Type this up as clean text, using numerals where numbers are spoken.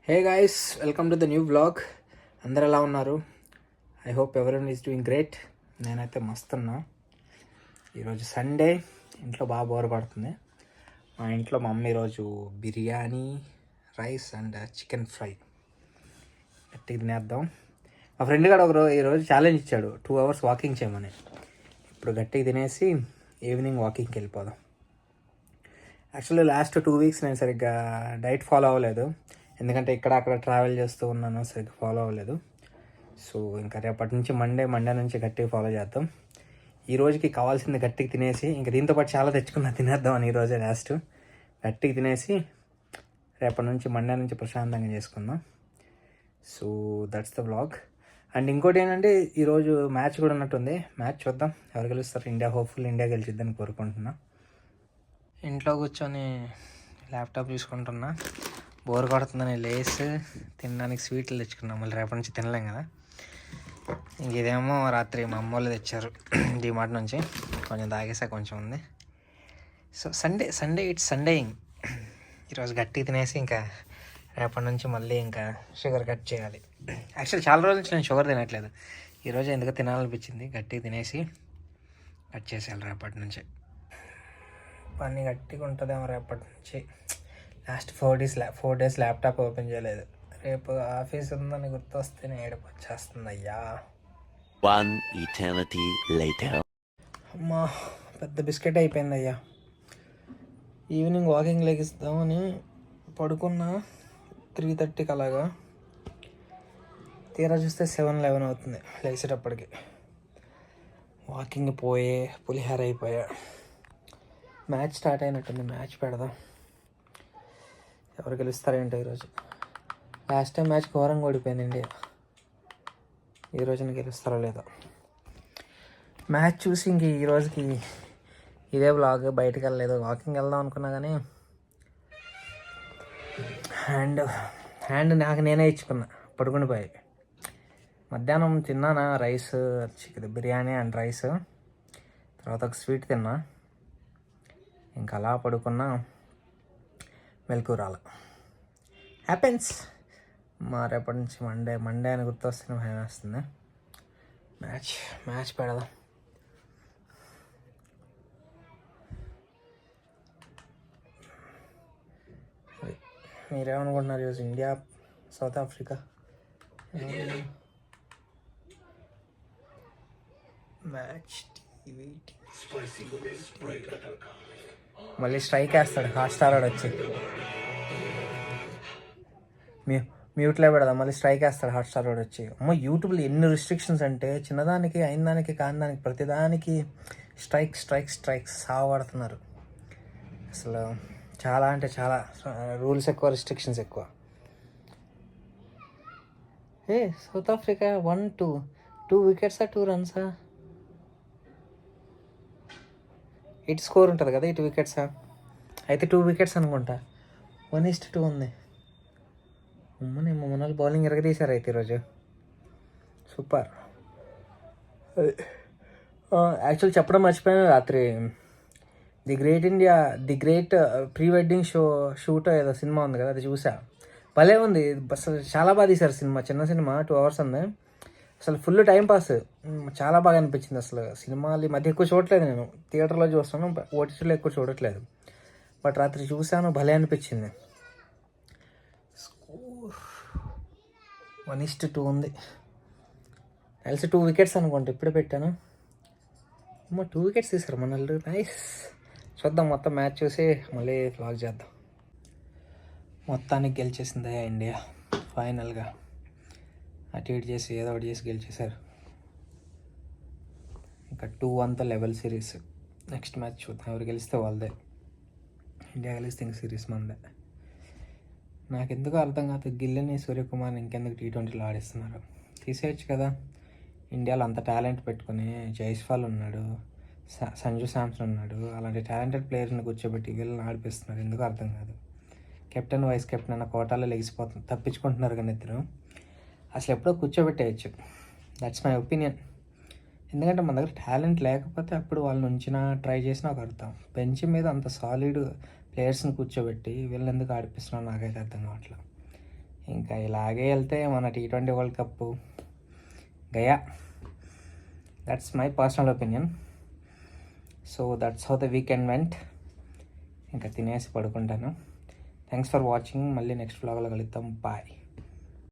Hey guys, welcome to the new vlog. అందరు ఎలా ఉన్నారు? I hope everyone is doing great. నేనైతే మస్తున్నా. ఈరోజు సండే, ఇంట్లో బాగా బోర్ పడుతుంది. మా ఇంట్లో మా అమ్మ ఈరోజు biryani, rice and chicken fry గట్టిగా తినేద్దాం. మా ఫ్రెండ్ గారు ఈరోజు ఛాలెంజ్ ఇచ్చాడు 2 hours వాకింగ్ చేయమని. ఇప్పుడు గట్టిగా తినేసి ఈవినింగ్ వాకింగ్కి వెళ్ళిపోదాం. యాక్చువల్లీ లాస్ట్ 2 weeks నేను సరిగ్గా డైట్ ఫాలో అవ్వలేదు, ఎందుకంటే ఇక్కడ అక్కడ ట్రావెల్ చేస్తూ ఉన్నాను, సరిగ్గా ఫాలో అవ్వలేదు. సో ఇంకా రేపటి నుంచి మండే నుంచి గట్టిగా ఫాలో చేద్దాం. ఈ రోజుకి కావాల్సింది గట్టిగా తినేసి, ఇంకా దీంతో పాటు చాలా తెచ్చుకున్నా తినేద్దామని ఈరోజే లాస్ట్. గట్టిగా తినేసి రేపటి నుంచి మండే నుంచి ప్రశాంతంగా చేసుకుందాం. So that's the vlog. And ఇంకోటి ఏంటంటే ఈరోజు మ్యాచ్ కూడా ఉన్నట్టుంది. మ్యాచ్ చూద్దాం ఎవరు గెలుస్తారు. ఇండియా హోప్ఫుల్ ఇండియా గెలిచిద్దని కోరుకుంటున్నా. ఇంట్లో కూర్చొని ల్యాప్టాప్ చూసుకుంటున్నా. బోర్ కొడుతుందని లేస్ తినడానికి స్వీట్లు తెచ్చుకున్నాం. మళ్ళీ రేపటి నుంచి తినలేం కదా. ఇంక ఇదేమో రాత్రి మా అమ్మ వాళ్ళు తెచ్చారు డిమార్ట్ నుంచి. కొంచెం తాగేసా, కొంచెం ఉంది. So Sunday it's Sundaying. ఈరోజు గట్టి తినేసి ఇంకా రేపటి నుంచి మళ్ళీ ఇంకా షుగర్ కట్ చేయాలి. యాక్చువల్లీ చాలా రోజుల నుంచి నేను షుగర్ తినట్లేదు. ఈరోజు ఎందుకు తినాలనిపించింది, గట్టిగా తినేసి కట్ చేసేయాలి రేపటి నుంచి. పని గట్టిగా ఉంటుందేమో రేపటి నుంచి. లాస్ట్ 4 days ల్యాప్టాప్ ఓపెన్ చేయలేదు. రేపు ఆఫీస్ ఉందని గుర్తొస్తేనే ఏడుపు వచ్చేస్తుంది అయ్యా. అమ్మా, పెద్ద బిస్కెట్ అయిపోయింది అయ్యా. ఈవినింగ్ వాకింగ్ లెగిస్తామని పడుకున్నా 3:30కి అలాగా. తీరా చూస్తే 7-11 అవుతుంది లేచేటప్పటికి. వాకింగ్ పోయే పులిహార అయిపోయా. మ్యాచ్ స్టార్ట్ అయినట్టుంది, మ్యాచ్ పెడదాం. ఎవరు గెలుస్తారేంటో ఈరోజు. లాస్ట్ టైం మ్యాచ్ ఘోరంగా ఓడిపోయింది ఇండియా. ఈ రోజున గెలుస్తారో లేదో మ్యాచ్ చూసి ఇంక ఈరోజుకి ఇదే బ్లాగ్. బయటకు వెళ్ళలేదు, వాకింగ్ వెళ్దాం అనుకున్నా కానీ హ్యాండ్ నాకు నేనే ఇచ్చుకున్నా, పడుకుని పోయి. మధ్యాహ్నం తిన్నానా rice, chicken biryani and rice. తర్వాత ఒక స్వీట్ తిన్నా. ఇంకా అలా పడుకున్నా, మెలకు రాల. హ్యాపెన్స్. మా రేపటి నుంచి మండే అని గుర్తొస్తే భయం వేస్తుంది. మ్యాచ్ పెడదాం. మీరేమనుకుంటున్నారు ఈరోజు ఇండియా సౌత్ ఆఫ్రికా మ్యాచ్? మళ్ళీ స్ట్రైక్ వేస్తాడు హాట్స్టార్ వాడు వచ్చి. మ్యూట్లో పెడదాం, మళ్ళీ స్ట్రైక్ వేస్తాడు హాట్స్టార్ వాడు వచ్చి. అమ్మ, యూట్యూబ్లో ఎన్ని రిస్ట్రిక్షన్స్ అంటే చిన్నదానికి అయినదానికి కానిదానికి ప్రతిదానికి స్ట్రైక్స్ సావడుతున్నారు. అసలు చాలా అంటే చాలా రూల్స్ ఎక్కువ, రిస్ట్రిక్షన్స్ ఎక్కువ. South Africa 2 wickets 2 runs. ఇటు స్కోర్ ఉంటుంది కదా, ఇటు వికెట్సా? అయితే 2 wickets అనుకుంటా. 1-2 ఉంది. అమ్మని మన వాళ్ళు బౌలింగ్ ఎరగదీశారు అయితే ఈరోజు. సూపర్. యాక్చువల్ చెప్పడం మర్చిపోయాను, రాత్రి the great pre wedding shoot ఏదో సినిమా ఉంది కదా, అది చూసా. భలే ఉంది అసలు, చాలా బాగా తీశారు సినిమా. చిన్న సినిమా, 2 hours ఉంది. అసలు ఫుల్ టైంపాస్, చాలా బాగా అనిపించింది. అసలు సినిమాలు ఈ మధ్య ఎక్కువ చూడట్లేదు, నేను థియేటర్లో చూస్తాను, ఓటీటీలో ఎక్కువ చూడట్లేదు. బట్ రాత్రి చూసాను, భలే అనిపించింది. స్కోర్ 1-2 ఉంది. కలిసి 2 wickets అనుకోండి, ఇప్పుడే పెట్టాను. 2 wickets తీసారు మన వాళ్ళు. నైస్. చూద్దాం, మొత్తం మ్యాచ్ చూసి మళ్ళీ వ్లాగ్ చేద్దాం. మొత్తానికి గెలిచేసింది ఇండియా ఫైనల్గా. అటు ఇటు చేసి ఏదో ఒకటి చేసి గెలిచేశారు. ఇంకా 2-1 లెవెల్ సిరీస్. నెక్స్ట్ మ్యాచ్ చూద్దాం, ఎవరు గెలిస్తే వాళ్ళదే. ఇండియా గెలిస్తే ఇంక సిరీస్ మందే. నాకు ఎందుకు అర్థం కాదు, గిల్లని సూర్యకుమార్ని ఇంకెందుకు T20లో ఆడిస్తున్నారు. తీసేయచ్చు కదా. ఇండియాలో అంత టాలెంట్ పెట్టుకుని జైస్వాల్ ఉన్నాడు, సంజు శాంసన్ ఉన్నాడు. అలాంటి టాలెంటెడ్ ప్లేయర్ని కూర్చోబెట్టి వీళ్ళని ఆడిపిస్తున్నారు. ఎందుకు అర్థం కాదు. కెప్టెన్ వైస్ కెప్టెన్ అన్న కోటాలో లెగిసిపోతుంది, తప్పించుకుంటున్నారు కానీ ఇద్దరు. అసలు ఎప్పుడో కూర్చోబెట్టేయచ్చు. That's my opinion. ఎందుకంటే మన దగ్గర టాలెంట్ లేకపోతే అప్పుడు వాళ్ళని ఉంచినా ట్రై చేసినా ఒక అర్థం. బెంచ్ మీద అంత సాలిడ్ ప్లేయర్స్ని కూర్చోబెట్టి వీళ్ళని ఎందుకు ఆడిపిస్తున్నారో నాకైతే అర్థం కావట్లేదు. ఇంకా ఇలాగే వెళ్తే మన T20 world cup Gaya. That's my personal opinion. So that's how the weekend vent. ఇంకా తినేసి పడుకుంటాను. Thanks for watching. మళ్ళీ నెక్స్ట్ వ్లాగ్లో కలుద్దాం. బాయ్.